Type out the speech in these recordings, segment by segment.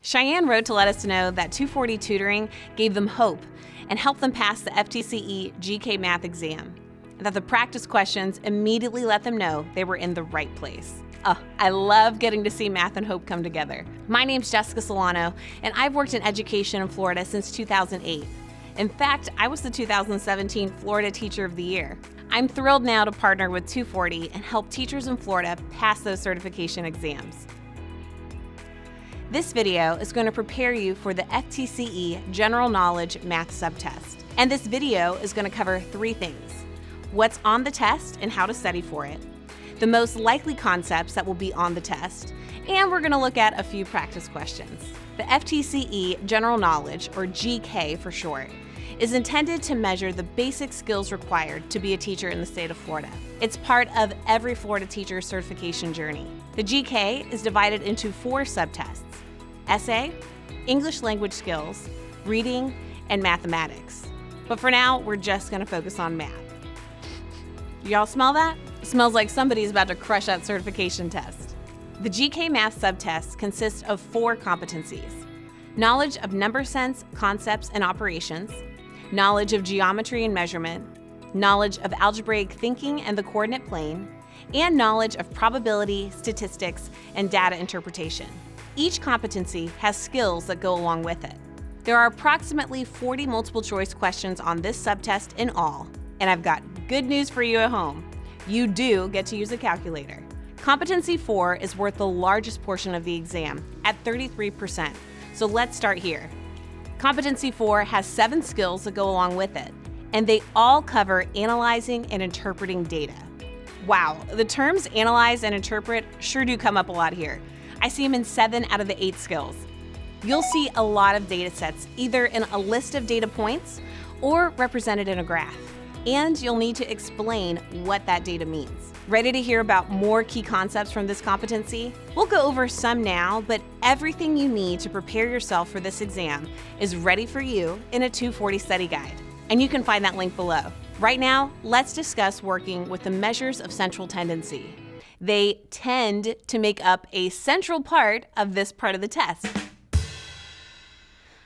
Cheyenne wrote to let us know that 240 Tutoring gave them hope and helped them pass the FTCE GK Math exam, and that the practice questions immediately let them know they were in the right place. Oh, I love getting to see math and hope come together. My name's Jessica Solano, and I've worked in education in Florida since 2008. In fact, I was the 2017 Florida Teacher of the Year. I'm thrilled now to partner with 240 and help teachers in Florida pass those certification exams. This video is going to prepare you for the FTCE General Knowledge Math subtest. And this video is going to cover 3 things: what's on the test and how to study for it, the most likely concepts that will be on the test, and we're going to look at a few practice questions. The FTCE General Knowledge, or GK for short, is intended to measure the basic skills required to be a teacher in the state of Florida. It's part of every Florida teacher's certification journey. The GK is divided into 4 subtests: essay, English language skills, reading, and mathematics. But for now, we're just going to focus on math. Y'all smell that? It smells like somebody's about to crush that certification test. The GK Math subtest consists of 4 competencies: knowledge of number sense, concepts, and operations, knowledge of geometry and measurement, knowledge of algebraic thinking and the coordinate plane, and knowledge of probability, statistics, and data interpretation. Each competency has skills that go along with it. There are approximately 40 multiple choice questions on this subtest in all, and I've got good news for you at home. You do get to use a calculator. Competency 4 is worth the largest portion of the exam, at 33%, so let's start here. Competency 4 has 7 skills that go along with it, and they all cover analyzing and interpreting data. Wow, the terms analyze and interpret sure do come up a lot here. I see them in 7 out of the 8 skills. You'll see a lot of data sets, either in a list of data points or represented in a graph. And you'll need to explain what that data means. Ready to hear about more key concepts from this competency? We'll go over some now, but everything you need to prepare yourself for this exam is ready for you in a 240 study guide. And you can find that link below. Right now, let's discuss working with the measures of central tendency. They tend to make up a central part of this part of the test.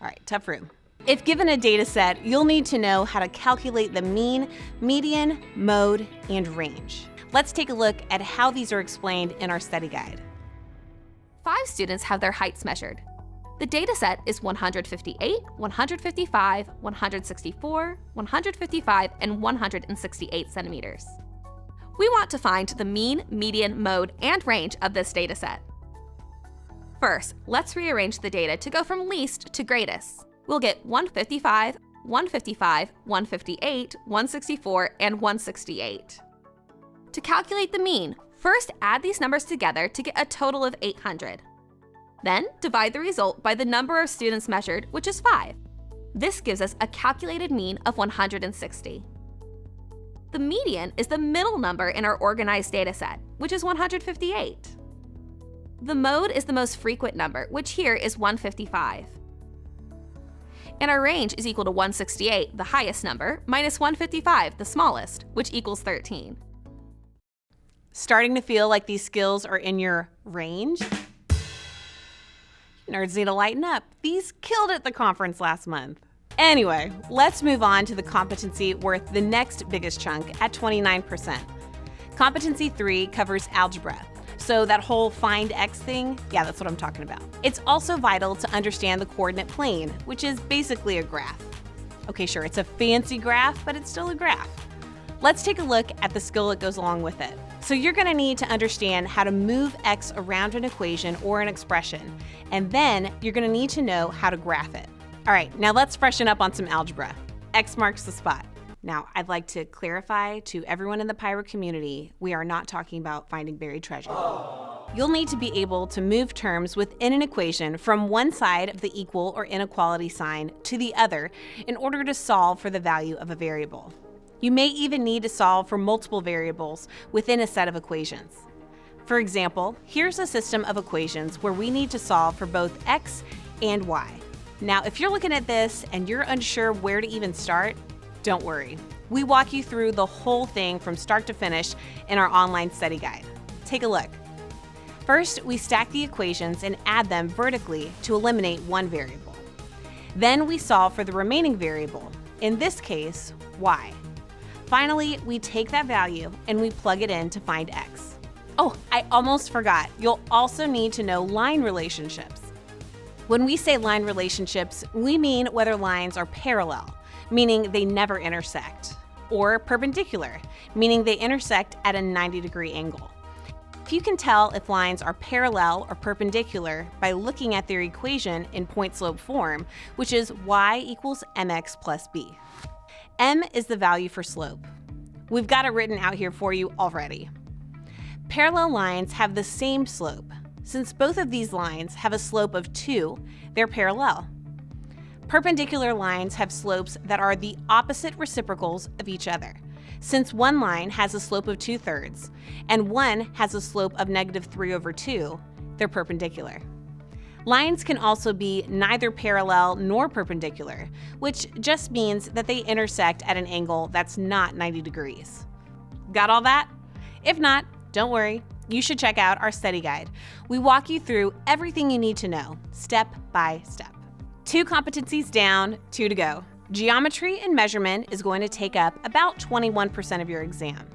All right, tough room. If given a data set, you'll need to know how to calculate the mean, median, mode, and range. Let's take a look at how these are explained in our study guide. 5 students have their heights measured. The data set is 158, 155, 164, 155, and 168 centimeters. We want to find the mean, median, mode, and range of this data set. First, let's rearrange the data to go from least to greatest. We'll get 155, 155, 158, 164, and 168. To calculate the mean, first add these numbers together to get a total of 800. Then divide the result by the number of students measured, which is 5. This gives us a calculated mean of 160. The median is the middle number in our organized data set, which is 158. The mode is the most frequent number, which here is 155. And our range is equal to 168, the highest number, minus 155, the smallest, which equals 13. Starting to feel like these skills are in your range? Nerds need to lighten up. These killed at the conference last month. Anyway, let's move on to the competency worth the next biggest chunk at 29%. Competency 3 covers algebra. So that whole find x thing, yeah, that's what I'm talking about. It's also vital to understand the coordinate plane, which is basically a graph. Okay, sure, it's a fancy graph, but it's still a graph. Let's take a look at the skill that goes along with it. So you're going to need to understand how to move x around an equation or an expression, and then you're going to need to know how to graph it. All right, now let's freshen up on some algebra. X marks the spot. Now, I'd like to clarify to everyone in the Pyro community, we are not talking about finding buried treasure. You'll need to be able to move terms within an equation from one side of the equal or inequality sign to the other in order to solve for the value of a variable. You may even need to solve for multiple variables within a set of equations. For example, here's a system of equations where we need to solve for both x and y. Now, if you're looking at this and you're unsure where to even start, don't worry. We walk you through the whole thing from start to finish in our online study guide. Take a look. First, we stack the equations and add them vertically to eliminate one variable. Then we solve for the remaining variable, in this case, y. Finally, we take that value and we plug it in to find x. Oh, I almost forgot. You'll also need to know line relationships. When we say line relationships, we mean whether lines are parallel, meaning they never intersect, or perpendicular, meaning they intersect at a 90-degree angle. If you can tell if lines are parallel or perpendicular by looking at their equation in point-slope form, which is y equals mx plus b. M is the value for slope. We've got it written out here for you already. Parallel lines have the same slope. Since both of these lines have a slope of 2, they're parallel. Perpendicular lines have slopes that are the opposite reciprocals of each other. Since one line has a slope of 2/3 and one has a slope of -3/2, they're perpendicular. Lines can also be neither parallel nor perpendicular, which just means that they intersect at an angle that's not 90 degrees. Got all that? If not, don't worry. You should check out our study guide. We walk you through everything you need to know, step by step. 2 competencies down, 2 to go. Geometry and measurement is going to take up about 21% of your exam.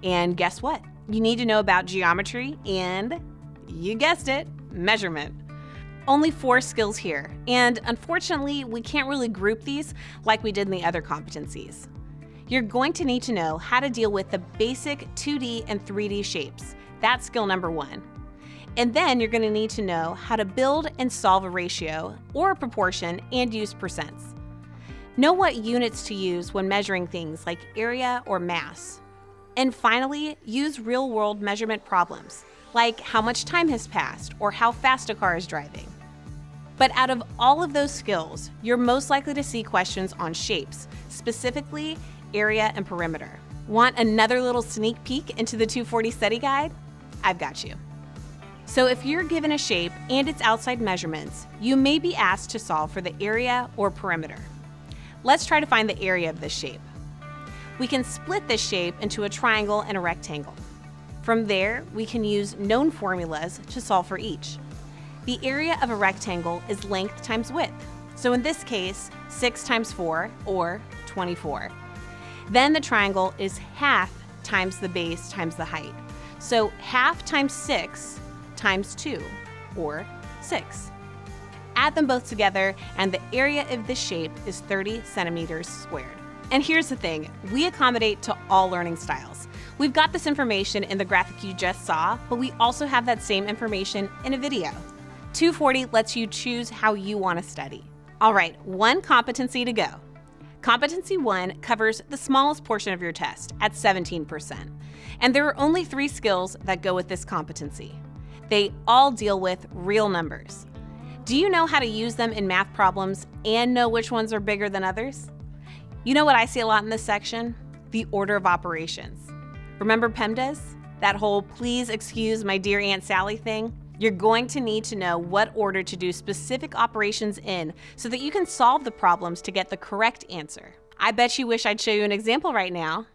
And guess what? You need to know about geometry and, you guessed it, measurement. Only 4 skills here, and unfortunately, we can't really group these like we did in the other competencies. You're going to need to know how to deal with the basic 2D and 3D shapes. That's skill number 1. And then you're going to need to know how to build and solve a ratio or a proportion and use percents. Know what units to use when measuring things like area or mass. And finally, use real-world measurement problems, like how much time has passed or how fast a car is driving. But out of all of those skills, you're most likely to see questions on shapes, specifically area and perimeter. Want another little sneak peek into the 240 study guide? I've got you. So if you're given a shape and its outside measurements, you may be asked to solve for the area or perimeter. Let's try to find the area of this shape. We can split this shape into a triangle and a rectangle. From there, we can use known formulas to solve for each. The area of a rectangle is length times width. So in this case, 6 times 4, or 24. Then the triangle is half times the base times the height. So half times 6 times 2, or 6. Add them both together, and the area of this shape is 30 centimeters squared. And here's the thing, we accommodate to all learning styles. We've got this information in the graphic you just saw, but we also have that same information in a video. 240 lets you choose how you want to study. All right, 1 competency to go. Competency 1 covers the smallest portion of your test at 17%. And there are only 3 skills that go with this competency. They all deal with real numbers. Do you know how to use them in math problems and know which ones are bigger than others? You know what I see a lot in this section? The order of operations. Remember PEMDAS? That whole please excuse my dear Aunt Sally thing? You're going to need to know what order to do specific operations in so that you can solve the problems to get the correct answer. I bet you wish I'd show you an example right now.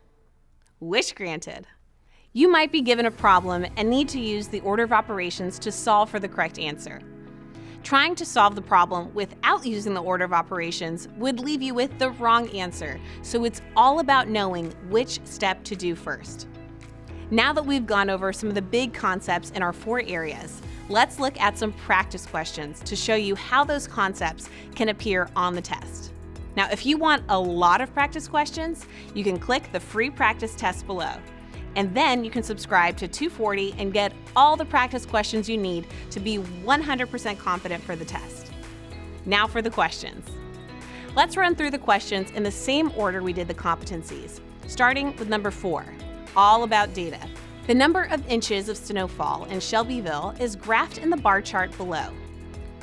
Wish granted. You might be given a problem and need to use the order of operations to solve for the correct answer. Trying to solve the problem without using the order of operations would leave you with the wrong answer, so it's all about knowing which step to do first. Now that we've gone over some of the big concepts in our 4 areas, let's look at some practice questions to show you how those concepts can appear on the test. Now, if you want a lot of practice questions, you can click the free practice test below. And then you can subscribe to 240 and get all the practice questions you need to be 100% confident for the test. Now for the questions. Let's run through the questions in the same order we did the competencies, starting with number 4, all about data. The number of inches of snowfall in Shelbyville is graphed in the bar chart below.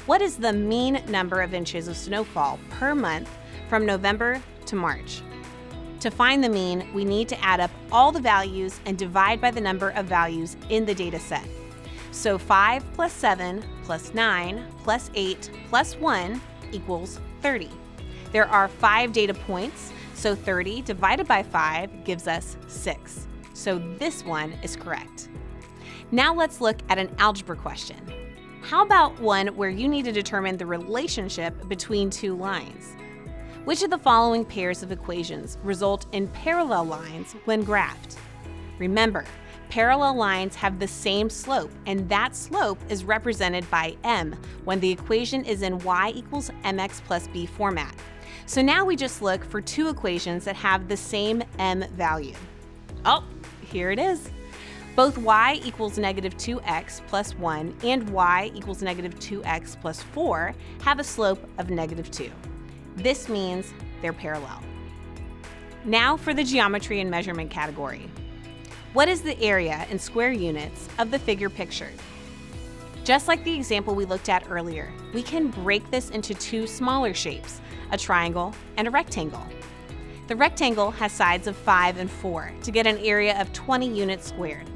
What is the mean number of inches of snowfall per month from November to March? To find the mean, we need to add up all the values and divide by the number of values in the data set. So 5 plus 7 plus 9 plus 8 plus 1 equals 30. There are 5 data points, so 30 divided by 5 gives us 6. So this one is correct. Now let's look at an algebra question. How about one where you need to determine the relationship between two lines? Which of the following pairs of equations result in parallel lines when graphed? Remember, parallel lines have the same slope, and that slope is represented by m when the equation is in y equals mx plus b format. So now we just look for two equations that have the same m value. Oh, here it is. Both y equals negative 2x plus 1 and y equals negative 2x plus 4 have a slope of negative 2. This means they're parallel. Now for the geometry and measurement category. What is the area in square units of the figure pictured? Just like the example we looked at earlier, we can break this into two smaller shapes, a triangle and a rectangle. The rectangle has sides of 5 and 4 to get an area of 20 units squared.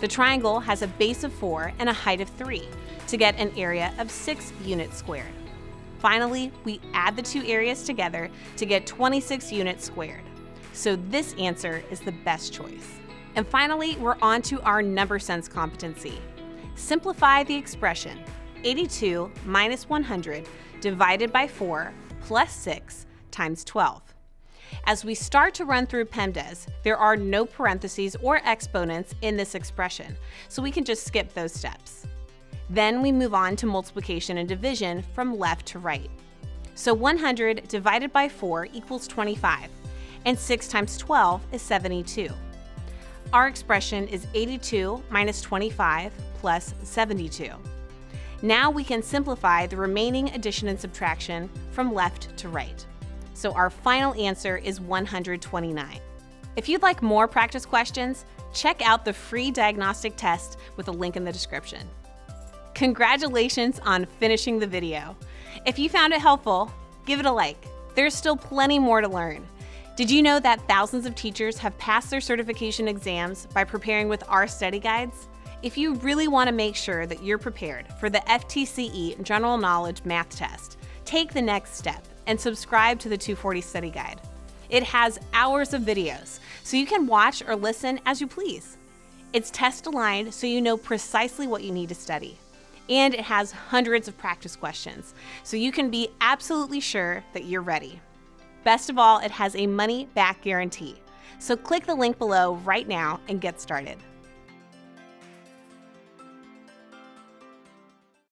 The triangle has a base of 4 and a height of 3 to get an area of 6 units squared. Finally, we add the two areas together to get 26 units squared. So this answer is the best choice. And finally, we're on to our number sense competency. Simplify the expression 82 minus 100 divided by 4 plus 6 times 12. As we start to run through PEMDAS, there are no parentheses or exponents in this expression, so we can just skip those steps. Then we move on to multiplication and division from left to right. So 100 divided by 4 equals 25, and 6 times 12 is 72. Our expression is 82 minus 25 plus 72. Now we can simplify the remaining addition and subtraction from left to right. So our final answer is 129. If you'd like more practice questions, check out the free diagnostic test with a link in the description. Congratulations on finishing the video. If you found it helpful, give it a like. There's still plenty more to learn. Did you know that thousands of teachers have passed their certification exams by preparing with our study guides? If you really want to make sure that you're prepared for the FTCE General Knowledge Math test, take the next step and subscribe to the 240 Study Guide. It has hours of videos, so you can watch or listen as you please. It's test-aligned, so you know precisely what you need to study. And it has hundreds of practice questions, so you can be absolutely sure that you're ready. Best of all, it has a money-back guarantee. So click the link below right now and get started.